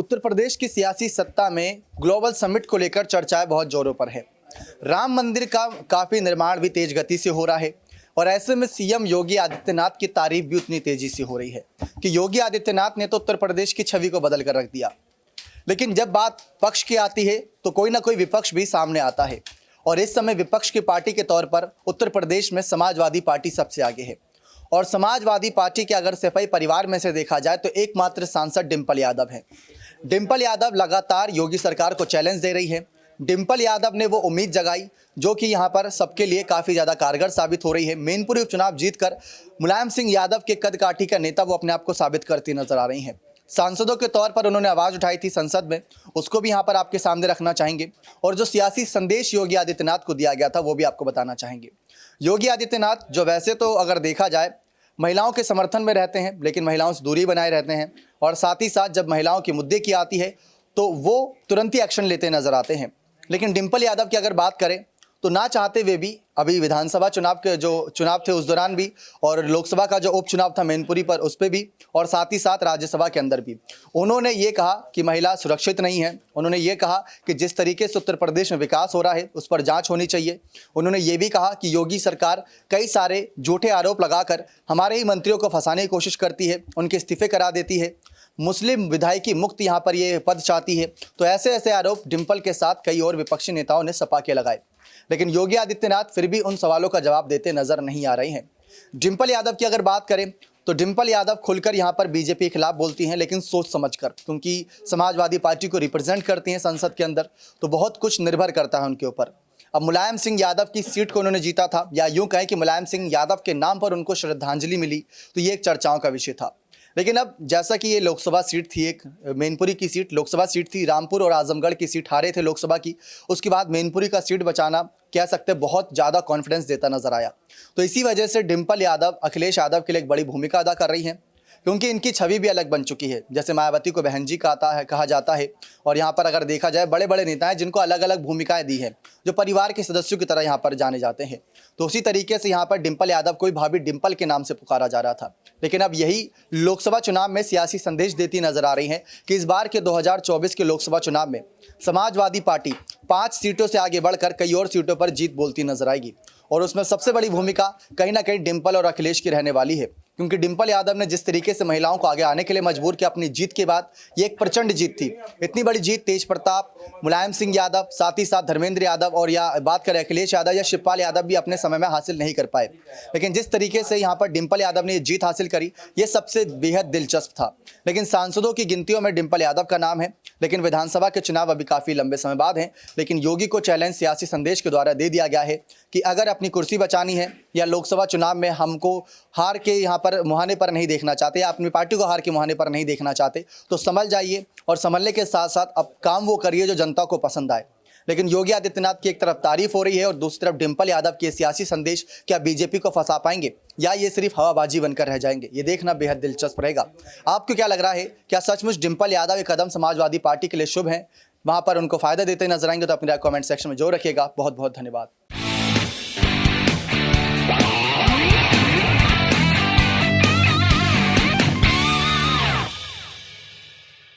उत्तर प्रदेश की सियासी सत्ता में ग्लोबल समिट को लेकर चर्चाएं बहुत जोरों पर है। राम मंदिर का काफ़ी निर्माण भी तेज गति से हो रहा है और ऐसे में सीएम योगी आदित्यनाथ की तारीफ भी उतनी तेजी से हो रही है कि योगी आदित्यनाथ ने तो उत्तर प्रदेश की छवि को बदल कर रख दिया। लेकिन जब बात पक्ष की आती है तो कोई ना कोई विपक्ष भी सामने आता है और इस समय विपक्ष की पार्टी के तौर पर उत्तर प्रदेश में समाजवादी पार्टी सबसे आगे है। और समाजवादी पार्टी के अगर सिपाही परिवार में से देखा जाए तो एकमात्र सांसद डिंपल यादव है। डिंपल यादव लगातार योगी सरकार को चैलेंज दे रही है। डिंपल यादव ने वो उम्मीद जगाई जो कि यहाँ पर सबके लिए काफ़ी ज़्यादा कारगर साबित हो रही है। मैनपुरी उपचुनाव जीतकर मुलायम सिंह यादव के कद काठी का नेता वो अपने आप को साबित करती नजर आ रही हैं। सांसदों के तौर पर उन्होंने आवाज़ उठाई थी संसद में, उसको भी यहाँ पर आपके सामने रखना चाहेंगे। और जो सियासी संदेश योगी आदित्यनाथ को दिया गया था वो भी आपको बताना चाहेंगे। योगी आदित्यनाथ जो वैसे तो अगर देखा जाए महिलाओं के समर्थन में रहते हैं, लेकिन महिलाओं से दूरी बनाए रहते हैं और साथ ही साथ जब महिलाओं के मुद्दे की आती है तो वो तुरंत ही एक्शन लेते नजर आते हैं। लेकिन डिंपल यादव की अगर बात करें तो ना चाहते हुए भी अभी विधानसभा चुनाव के जो चुनाव थे उस दौरान भी और लोकसभा का जो उपचुनाव था मैनपुरी पर उस पर भी और साथ ही साथ राज्यसभा के अंदर भी उन्होंने ये कहा कि महिला सुरक्षित नहीं है। उन्होंने ये कहा कि जिस तरीके से उत्तर प्रदेश में विकास हो रहा है उस पर जांच होनी चाहिए। उन्होंने ये भी कहा कि योगी सरकार कई सारे झूठे आरोप लगाकर हमारे ही मंत्रियों को फंसाने की कोशिश करती है, उनके इस्तीफे करा देती है, मुस्लिम विधायकी मुक्त यहाँ पर ये पद चाहती है। तो ऐसे ऐसे आरोप डिंपल के साथ कई और विपक्षी नेताओं ने सपा के लगाए, लेकिन योगी आदित्यनाथ फिर भी उन सवालों का जवाब देते नजर नहीं आ रहे हैं। डिंपल यादव की अगर बात करें तो डिंपल यादव खुलकर यहाँ पर बीजेपी के खिलाफ बोलती हैं, लेकिन सोच समझकर, क्योंकि समाजवादी पार्टी को रिप्रेजेंट करती हैं संसद के अंदर, तो बहुत कुछ निर्भर करता है उनके ऊपर। अब मुलायम सिंह यादव की सीट को उन्होंने जीता था, या यूं कहें कि मुलायम सिंह यादव के नाम पर उनको श्रद्धांजलि मिली, तो ये एक चर्चाओं का विषय था। लेकिन अब जैसा कि ये लोकसभा सीट थी, एक मैनपुरी की सीट लोकसभा सीट थी, रामपुर और आजमगढ़ की सीट हारे थे लोकसभा की, उसके बाद मैनपुरी का सीट बचाना कह सकते बहुत ज़्यादा कॉन्फिडेंस देता नजर आया। तो इसी वजह से डिंपल यादव अखिलेश यादव के लिए एक बड़ी भूमिका अदा कर रही हैं, क्योंकि इनकी छवि भी अलग बन चुकी है। जैसे मायावती को बहन जी कहा जाता है और यहाँ पर अगर देखा जाए बड़े बड़े नेता हैं जिनको अलग अलग भूमिकाएं दी हैं, जो परिवार के सदस्यों की तरह यहाँ पर जाने जाते हैं। तो उसी तरीके से यहाँ पर डिंपल यादव को भी भाभी डिंपल के नाम से पुकारा जा रहा था। लेकिन अब यही लोकसभा चुनाव में सियासी संदेश देती नजर आ रही हैं कि इस बार के 2024 के लोकसभा चुनाव में समाजवादी पार्टी 5 सीटों से आगे बढ़कर कई और सीटों पर जीत बोलती नजर आएगी। और उसमें सबसे बड़ी भूमिका कहीं ना कहीं डिंपल और अखिलेश की रहने वाली है, क्योंकि डिंपल यादव ने जिस तरीके से महिलाओं को आगे आने के लिए मजबूर किया अपनी जीत के बाद, ये एक प्रचंड जीत थी। इतनी बड़ी जीत तेज प्रताप, मुलायम सिंह यादव, साथ ही साथ धर्मेंद्र यादव और या बात करें अखिलेश यादव या शिवपाल यादव भी अपने समय में हासिल नहीं कर पाए। लेकिन जिस तरीके से यहाँ पर डिंपल यादव ने ये जीत हासिल करी, ये सबसे बेहद दिलचस्प था। लेकिन सांसदों की गिनतियों में डिंपल यादव का नाम है, लेकिन विधानसभा के चुनाव अभी काफ़ी लंबे समय बाद हैं। लेकिन योगी को चैलेंज सियासी संदेश के द्वारा दे दिया गया है कि अगर अपनी कुर्सी बचानी है या लोकसभा चुनाव में हमको हार के यहाँ पर मुहाने पर नहीं देखना चाहते या अपनी पार्टी को हार के मुहाने पर नहीं देखना चाहते, तो संभल जाइए और संभलने के साथ साथ अब काम वो करिए जो जनता को पसंद आए। लेकिन योगी आदित्यनाथ की एक तरफ तारीफ हो रही है और दूसरी तरफ डिंपल यादव के सियासी संदेश क्या बीजेपी को फंसा पाएंगे या ये सिर्फ हवाबाजी बनकर रह जाएंगे, ये देखना बेहद दिलचस्प रहेगा। आपको क्या लग रहा है, क्या सचमुच डिंपल यादव एक कदम समाजवादी पार्टी के लिए शुभ हैं, वहां पर उनको फायदा देते नजर आएंगे? तो अपनी राय कमेंट सेक्शन में जरूर रखिएगा। बहुत बहुत धन्यवाद।